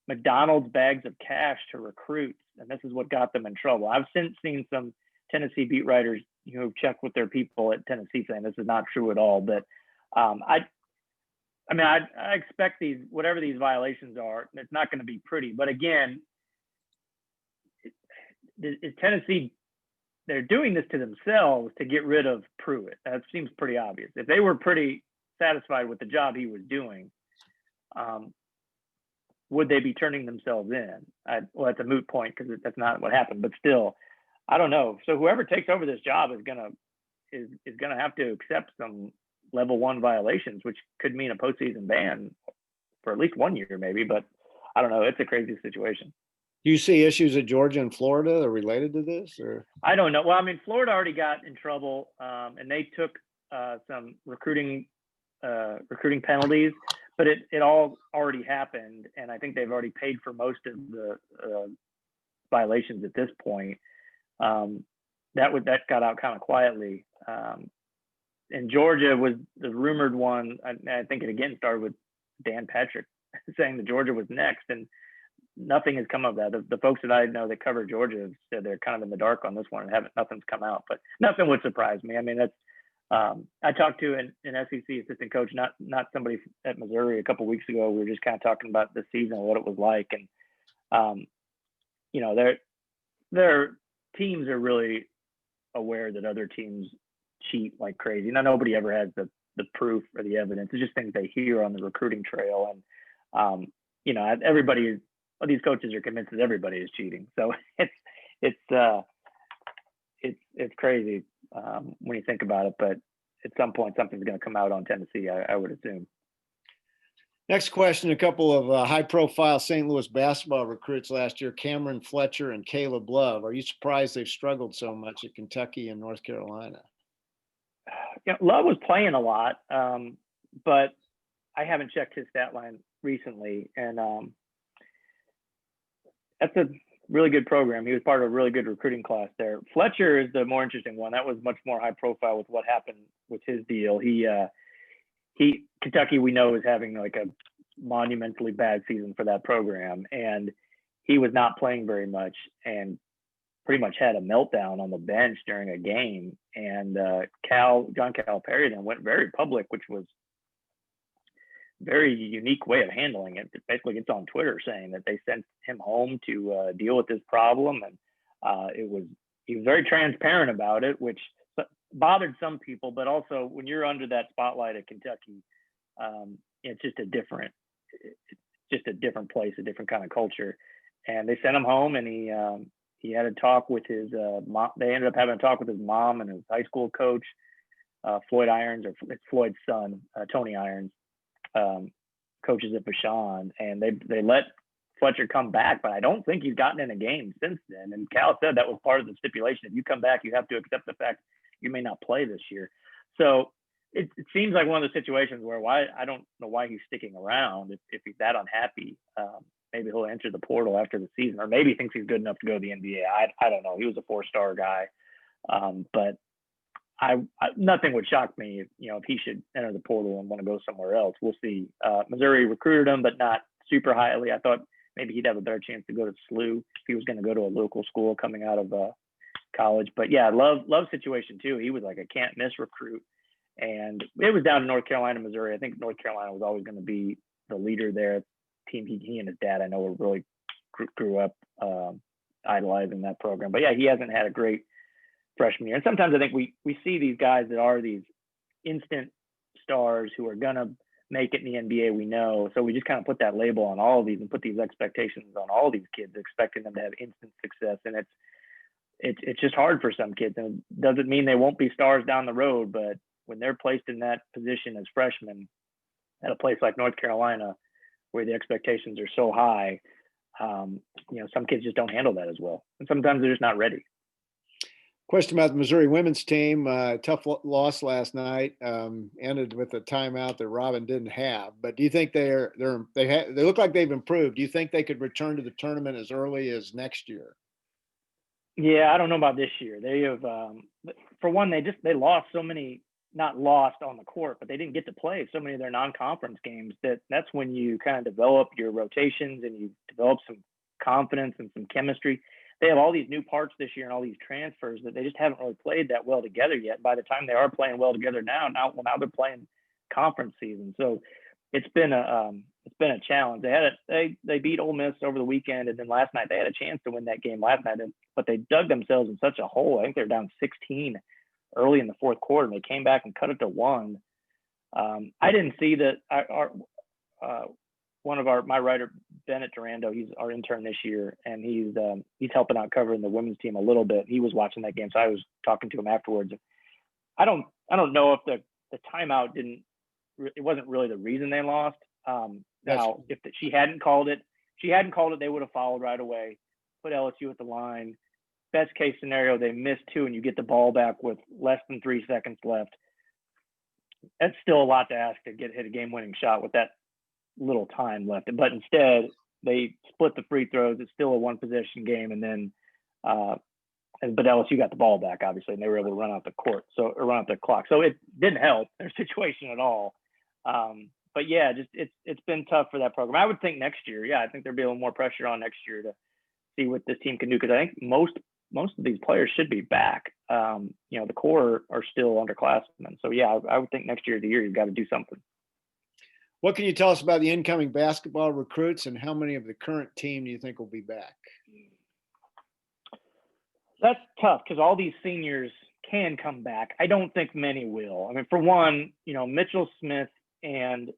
[SPEAKER 2] McDonald's bags of cash to recruits. And this is what got them in trouble. I've since seen some Tennessee beat writers who check with their people at Tennessee saying this is not true at all. But I expect whatever these violations are, it's not going to be pretty. But again, is Tennessee, they're doing this to themselves to get rid of Pruitt. That seems pretty obvious. If they were pretty satisfied with the job he was doing, would they be turning themselves in? Well, that's a moot point because that's not what happened. But still, I don't know. So whoever takes over this job is gonna have to accept some level 1 violations, which could mean a postseason ban for at least 1 year, maybe. But I don't know. It's a crazy situation.
[SPEAKER 1] Do you see issues at Georgia and Florida that are related to this, or?
[SPEAKER 2] I don't know. Well, I mean, Florida already got in trouble, and they took some recruiting penalties, but it all already happened, and I think they've already paid for most of the violations at this point. That got out kind of quietly. And Georgia was the rumored one. I think it again started with Dan Patrick saying that Georgia was next, and nothing has come of that. The folks that I know that cover Georgia have said they're kind of in the dark on this one and nothing's come out. But nothing would surprise me. I mean, that's I talked to an SEC assistant coach, not somebody at Missouri, a couple of weeks ago. We were just kind of talking about the season, what it was like, and their teams are really aware that other teams cheat like crazy. Now, nobody ever has the proof or the evidence. It's just things they hear on the recruiting trail, and everybody. Well, these coaches are convinced that everybody is cheating. So it's crazy when you think about it. But at some point, something's going to come out on Tennessee, I would assume.
[SPEAKER 1] Next question, a couple of high-profile St. Louis basketball recruits last year, Cameron Fletcher and Caleb Love. Are you surprised they've struggled so much at Kentucky and North Carolina?
[SPEAKER 2] Love was playing a lot, but I haven't checked his stat line recently. And that's a really good program. He was part of a really good recruiting class there. Fletcher is the more interesting one. That was much more high profile with what happened with his deal. Kentucky, we know, is having like a monumentally bad season for that program. And he was not playing very much and pretty much had a meltdown on the bench during a game. And John Calipari then went very public, which was very unique way of handling it. Basically, it's on Twitter saying that they sent him home to deal with this problem, and he was very transparent about it, which bothered some people. But also, when you're under that spotlight at Kentucky, it's just a different place, a different kind of culture. And they sent him home, and he had a talk with his mom. They ended up having a talk with his mom and his high school coach, Floyd Irons, or it's Floyd's son, Tony Irons. Coaches at Bashan, and they let Fletcher come back, but I don't think he's gotten in a game since then. And Cal said that was part of the stipulation. If you come back, you have to accept the fact you may not play this year. So it seems like one of the situations where I don't know why he's sticking around. If he's that unhappy, maybe he'll enter the portal after the season, or maybe he thinks he's good enough to go to the NBA. I don't know. He was a 4-star guy, but nothing would shock me if he should enter the portal and want to go somewhere else. We'll see. Missouri recruited him, but not super highly. I thought maybe he'd have a better chance to go to SLU if he was going to go to a local school coming out of college. But yeah, love situation too. He was like a can't miss recruit, and it was down to North Carolina, Missouri. I think North Carolina was always going to be the leader there. Team he and his dad, I know, were really grew up idolizing that program. But yeah, he hasn't had a great freshman year. And sometimes I think we see these guys that are these instant stars who are gonna make it in the NBA, we know. So we just kind of put that label on all of these and put these expectations on all these kids, expecting them to have instant success. And it's just hard for some kids. And it doesn't mean they won't be stars down the road, but when they're placed in that position as freshmen at a place like North Carolina, where the expectations are so high, some kids just don't handle that as well. And sometimes they're just not ready.
[SPEAKER 1] Question about the Missouri women's team. Tough loss last night. Ended with a timeout that Robin didn't have. But do you think they look like they've improved? Do you think they could return to the tournament as early as next year?
[SPEAKER 2] Yeah, I don't know about this year. They have, for one, they lost so many, not lost on the court, but they didn't get to play so many of their non-conference games. That's when you kind of develop your rotations and you develop some confidence and some chemistry. They have all these new parts this year and all these transfers that they just haven't really played that well together yet. By the time they are playing well together now they're playing conference season. So it's been a challenge. They beat Ole Miss over the weekend, and then last night they had a chance to win that game last night, but they dug themselves in such a hole. I think they're down 16 early in the fourth quarter, and they came back and cut it to 1. I didn't see that. My writer Bennett Durando, he's our intern this year, and he's helping out covering the women's team a little bit. He was watching that game, so I was talking to him afterwards. I don't know if the timeout it wasn't really the reason they lost. Now, if she hadn't called it, they would have followed right away, put LSU at the line. Best case scenario, they miss 2 and you get the ball back with less than 3 seconds left. That's still a lot to ask to hit a game-winning shot with that little time left. But instead, they split the free throws. It's still a one-possession game, and then but LSU got the ball back, obviously, and they were able to run out the clock. So it didn't help their situation at all. But yeah, just it's been tough for that program. I would think next year, I think there'll be a little more pressure on next year to see what this team can do, because I think most of these players should be back. The core are still underclassmen. So yeah, I would think next year is the year you've got to do something.
[SPEAKER 1] What can you tell us about the incoming basketball recruits, and how many of the current team do you think will be back?
[SPEAKER 2] That's tough because all these seniors can come back. I don't think many will. I mean, for one, Mitchell Smith and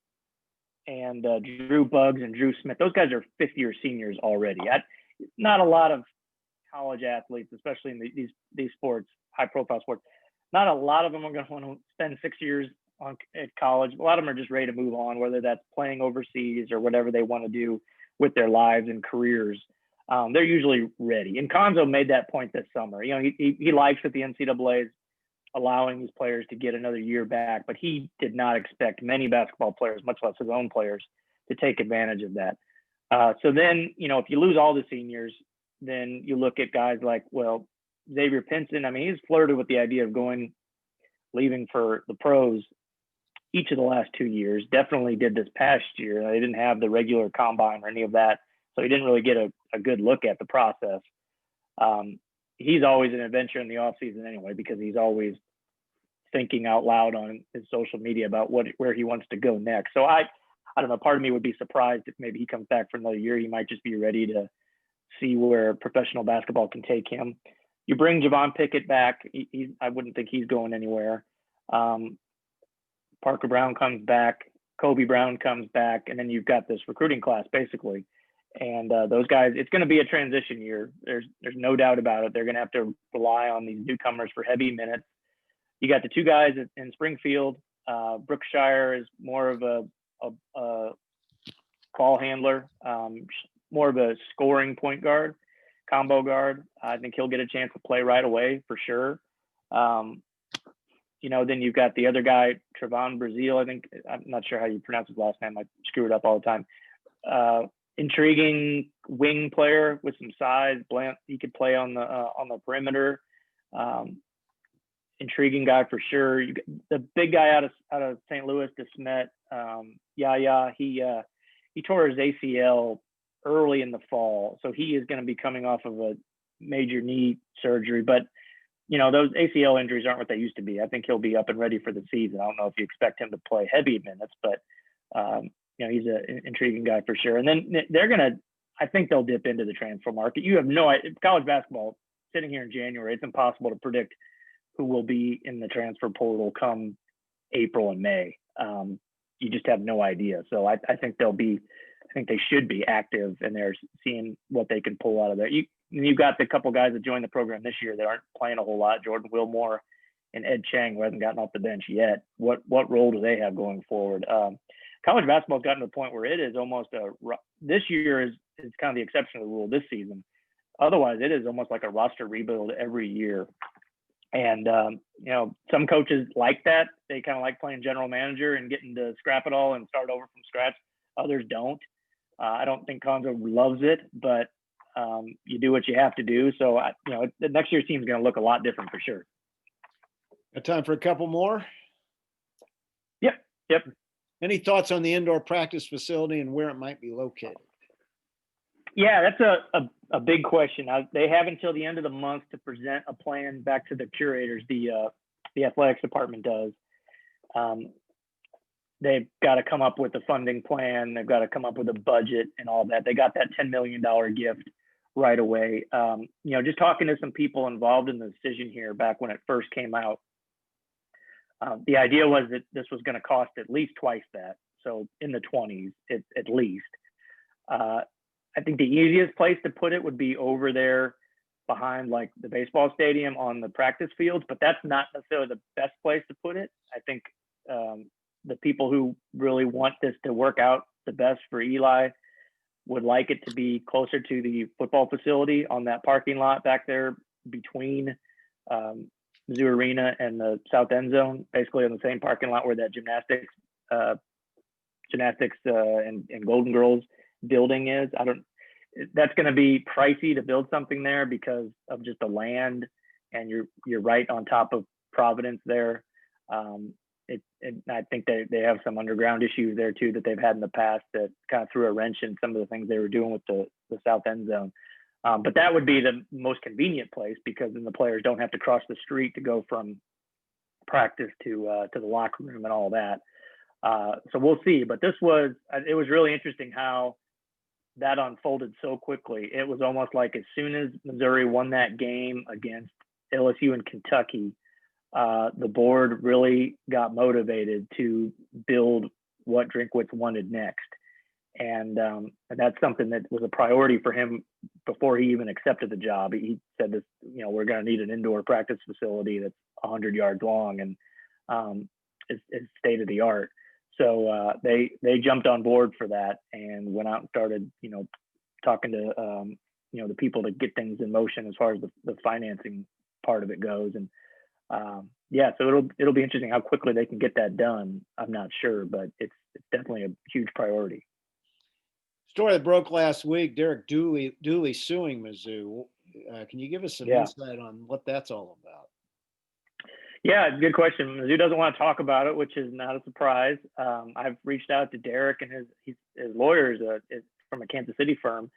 [SPEAKER 2] Drew Buggs and Drew Smith, those guys are fifth-year seniors already. Not a lot of college athletes, especially in these sports, high-profile sports. Not a lot of them are going to want to spend 6 years at college. A lot of them are just ready to move on, whether that's playing overseas or whatever they want to do with their lives and careers. They're usually ready. And Konzo made that point this summer. He likes that the NCAA is allowing these players to get another year back, but he did not expect many basketball players, much less his own players, to take advantage of that. So then, if you lose all the seniors, then you look at guys like, Xavier Pinson. I mean, he's flirted with the idea of leaving for the pros each of the last 2 years. Definitely did this past year. They didn't have the regular combine or any of that, so he didn't really get a good look at the process. He's always an adventure in the offseason anyway, because he's always thinking out loud on his social media about where he wants to go next. So I don't know, part of me would be surprised if maybe he comes back for another year. He might just be ready to see where professional basketball can take him. You bring Javon Pickett back. I wouldn't think he's going anywhere. Parker Brown comes back. Kobe Brown comes back. And then you've got this recruiting class, basically. And those guys, it's going to be a transition year. There's no doubt about it. They're going to have to rely on these newcomers for heavy minutes. You got the 2 guys in Springfield. Brookshire is more of a ball handler, more of a scoring point guard, combo guard. I think he'll get a chance to play right away for sure. Then you've got the other guy, Trevon Brazil. I'm not sure how you pronounce his last name. I screw it up all the time. Intriguing wing player with some size. He could play on the perimeter. Intriguing guy for sure. The big guy out of St. Louis, DeSmet, Yaya. He tore his ACL early in the fall, so he is going to be coming off of a major knee surgery. But those ACL injuries aren't what they used to be. I think he'll be up and ready for the season. I don't know if you expect him to play heavy minutes, but he's an intriguing guy for sure. And then I think they'll dip into the transfer market. You have no idea. College basketball, sitting here in January, it's impossible to predict who will be in the transfer portal come April and May. You just have no idea. So I think they should be active, and they're seeing what they can pull out of there. You've got the couple guys that joined the program this year that aren't playing a whole lot, Jordan Wilmore and Ed Chang, who hasn't gotten off the bench yet. What role do they have going forward? College basketball's gotten to the point where it is almost this year is kind of the exception to the rule this season. Otherwise, it is almost like a roster rebuild every year. And, some coaches like that. They kind of like playing general manager and getting to scrap it all and start over from scratch. Others don't. I don't think Conzo loves it, but you do what you have to do. So, the next year's team is going to look a lot different for sure.
[SPEAKER 1] Got time for a couple more?
[SPEAKER 2] Yep.
[SPEAKER 1] Any thoughts on the indoor practice facility and where it might be located?
[SPEAKER 2] Yeah, that's a big question. They have until the end of the month to present a plan back to the curators. The athletics department does. They've got to come up with a funding plan. They've got to come up with a budget and all that. They got that $10 million gift right away. Just talking to some people involved in the decision here back when it first came out, the idea was that this was going to cost at least twice that. So in the 20s, at least. I think the easiest place to put it would be over there behind like the baseball stadium on the practice fields, but that's not necessarily the best place to put it. I think the people who really want this to work out the best for Eli would like it to be closer to the football facility on that parking lot back there between Mizzou Arena and the south end zone, basically on the same parking lot where that gymnastics and Golden Girls building is. That's going to be pricey to build something there because of just the land, and you're right on top of Providence there. I think they have some underground issues there too that they've had in the past that kind of threw a wrench in some of the things they were doing with the south end zone. But that would be the most convenient place because then the players don't have to cross the street to go from practice to the locker room and all that. So we'll see. But it was really interesting how that unfolded so quickly. It was almost like as soon as Missouri won that game against LSU and Kentucky, the board really got motivated to build what Drinkwitz wanted next. And that's something that was a priority for him before he even accepted the job. He said this, we're going to need an indoor practice facility that's 100 yards long and it's state of the art. So they jumped on board for that and went out and started, talking to, the people to get things in motion as far as the financing part of it goes. And so it'll be interesting how quickly they can get that done. I'm not sure, but it's definitely a huge priority.
[SPEAKER 1] Story that broke last week, Derek Dooley suing Mizzou. Can you give us some insight on what that's all about?
[SPEAKER 2] Yeah, good question. Mizzou doesn't want to talk about it, which is not a surprise. I've reached out to Derek and his lawyers from a Kansas City firm.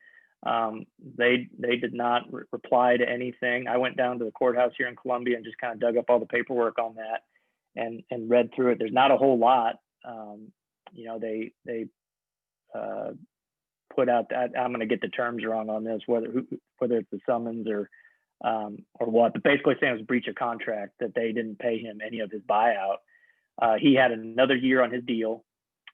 [SPEAKER 2] They did not reply to anything. I went down to the courthouse here in Columbia and just kind of dug up all the paperwork on that and read through it. There's not a whole lot. They put out that I'm going to get the terms wrong on this, whether it's the summons or what, but basically saying it was a breach of contract that they didn't pay him any of his buyout. He had another year on his deal.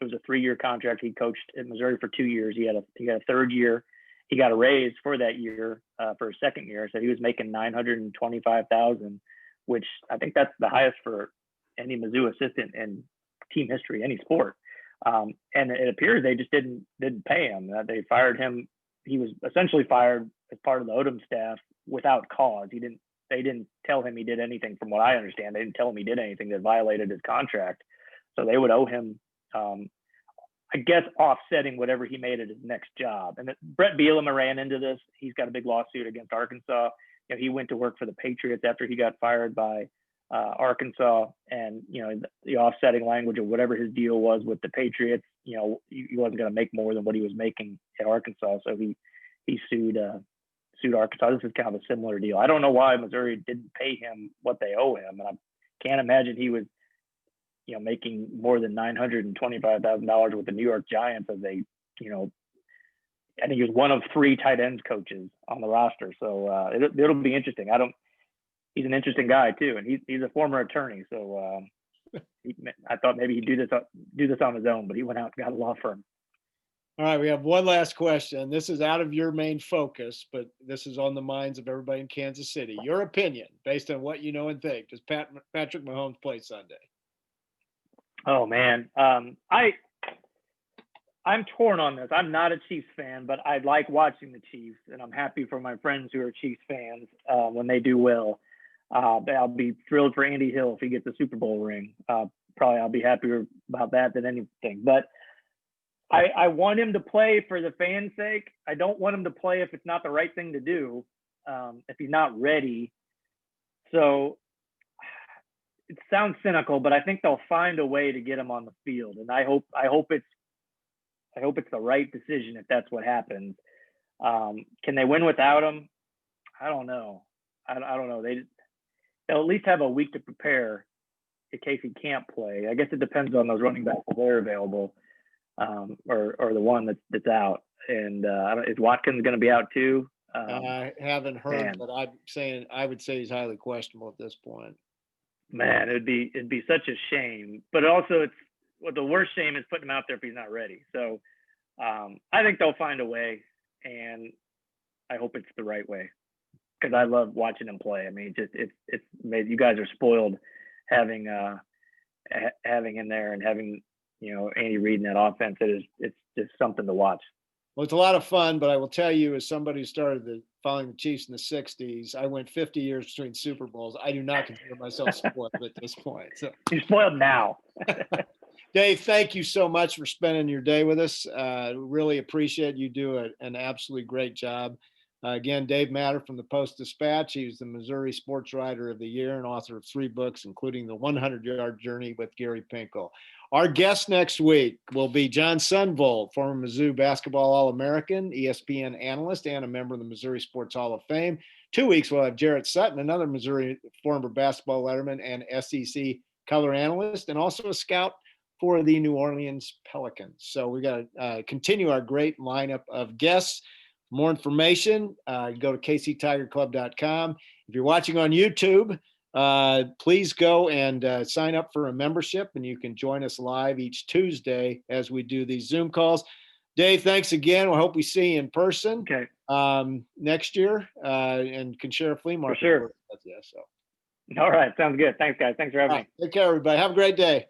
[SPEAKER 2] It was a 3-year contract. He coached at Missouri for 2 years. He had a third year. He got a raise for that year for a second year. So he was making $925,000, which I think that's the highest for any Mizzou assistant in team history, any sport. And it appears they just didn't pay him. They fired him. He was essentially fired as part of the Odom staff without cause. They didn't tell him he did anything, from what I understand. They didn't tell him he did anything that violated his contract. So they would owe him, I guess, offsetting whatever he made at his next job. And Brett Bielema ran into this. He's got a big lawsuit against Arkansas. He went to work for the Patriots after he got fired by Arkansas, and the offsetting language of whatever his deal was with the Patriots, he wasn't going to make more than what he was making at Arkansas, so he sued Arkansas. This is kind of a similar deal. I don't know why Missouri didn't pay him what they owe him, and I can't imagine he was making more than $925,000 with the New York Giants as I think he was one of 3 tight ends coaches on the roster, so it'll be interesting. He's an interesting guy too, and he's a former attorney. So I thought maybe he'd do this on his own, but he went out and got a law firm.
[SPEAKER 1] All right, we have one last question. This is out of your main focus, but this is on the minds of everybody in Kansas City. Your opinion, based on what you know and think. Does Patrick Mahomes play Sunday?
[SPEAKER 2] Oh man, I'm torn on this. I'm not a Chiefs fan, but I like watching the Chiefs, and I'm happy for my friends who are Chiefs fans when they do well. I'll be thrilled for Andy Hill if he gets a Super Bowl ring. Probably I'll be happier about that than anything. But I want him to play for the fans' sake. I don't want him to play if it's not the right thing to do, if he's not ready. So it sounds cynical, but I think they'll find a way to get him on the field, and I hope it's the right decision if that's what happens. Can they win without him? I don't know. I don't know. They'll at least have a week to prepare in case he can't play. I guess it depends on those running backs if they're available, or the one that's out. And is Watkins going to be out too?
[SPEAKER 1] I haven't heard,
[SPEAKER 2] man.
[SPEAKER 1] but I would say he's highly questionable at this point.
[SPEAKER 2] Man, it'd be such a shame. But also, the worst shame is putting him out there if he's not ready. So I think they'll find a way, and I hope it's the right way, because I love watching him play. I mean, it's made, you guys are spoiled having him there and having, Andy Reid in that offense. It's just something to watch.
[SPEAKER 1] Well, it's a lot of fun, but I will tell you, as somebody who started following the Chiefs in the 60s, I went 50 years between Super Bowls. I do not consider myself spoiled at this point. So.
[SPEAKER 2] You're spoiled now.
[SPEAKER 1] Dave, thank you so much for spending your day with us. Really appreciate you do an absolutely great job. Again, Dave Matter from the Post-Dispatch. He was the Missouri Sports Writer of the Year and author of 3 books, including The 100-Yard Journey with Gary Pinkel. Our guest next week will be Jon Sundvold, former Mizzou basketball All-American, ESPN analyst, and a member of the Missouri Sports Hall of Fame. 2 weeks, we'll have Jarrett Sutton, another Missouri former basketball letterman and SEC color analyst, and also a scout for the New Orleans Pelicans. So we got to continue our great lineup of guests. For more information, go to kctigerclub.com. If you're watching on YouTube, please go and sign up for a membership, and you can join us live each Tuesday as we do these Zoom calls. Dave, thanks again. We hope we see you in person next year, and can share a flea market.
[SPEAKER 2] For sure.
[SPEAKER 1] So.
[SPEAKER 2] All right. Sounds good. Thanks, guys. Thanks for having me.
[SPEAKER 1] Take care, everybody. Have a great day.